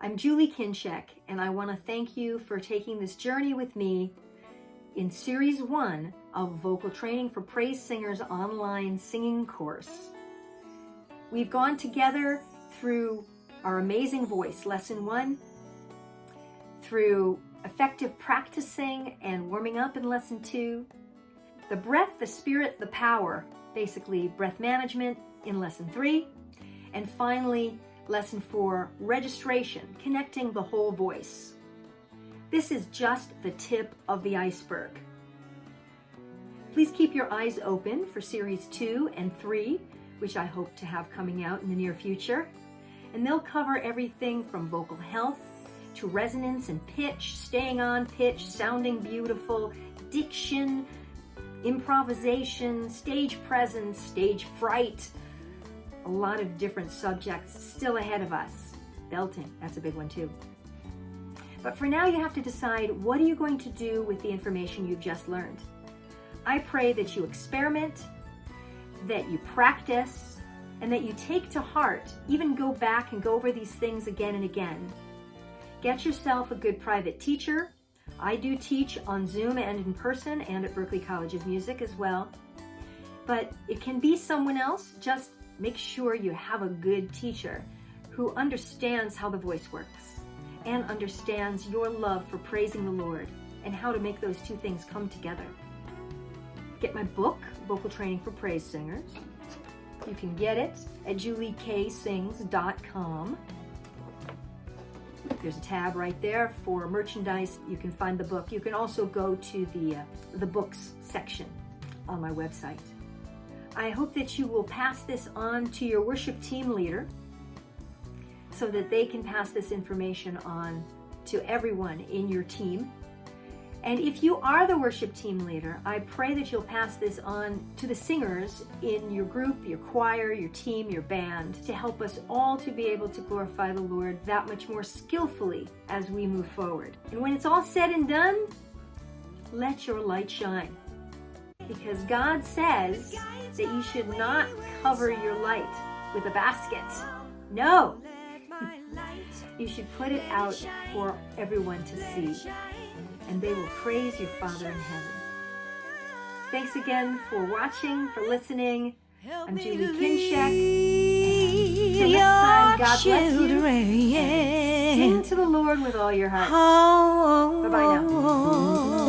I'm Julie Kinscheck, and I want to thank you for taking this journey with me in Series 1 of Vocal Training for Praise Singers online singing course. We've gone together through our amazing voice, Lesson 1, through effective practicing and warming up in Lesson 2, the breath, the spirit, the power, basically breath management in Lesson 3, and finally, Lesson 4, registration, connecting the whole voice. This is just the tip of the iceberg. Please keep your eyes open for Series 2 and 3, which I hope to have coming out in the near future. And they'll cover everything from vocal health to resonance and pitch, staying on pitch, sounding beautiful, diction, improvisation, stage presence, stage fright. A lot of different subjects still ahead of us. Belting, that's a big one too. But for now, you have to decide, what are you going to do with the information you've just learned? I pray that you experiment, that you practice, and that you take to heart, even go back and go over these things again and again. Get yourself a good private teacher. I do teach on Zoom and in person and at Berklee College of Music as well. But it can be someone else. Just make sure you have a good teacher who understands how the voice works and understands your love for praising the Lord and how to make those two things come together. Get my book, Vocal Training for Praise Singers. You can get it at julieksings.com. There's a tab right there for merchandise. You can find the book. You can also go to the books section on my website. I hope that you will pass this on to your worship team leader so that they can pass this information on to everyone in your team. And if you are the worship team leader, I pray that you'll pass this on to the singers in your group, your choir, your team, your band, to help us all to be able to glorify the Lord that much more skillfully as we move forward. And when it's all said and done, let your light shine. Because God says that you should not cover your light with a basket. No! You should put it out for everyone to see, and they will praise your Father in heaven. Thanks again for watching, for listening. I'm Julie Kinscheck. Till next time, God bless you. And sing to the Lord with all your heart. Bye-bye now.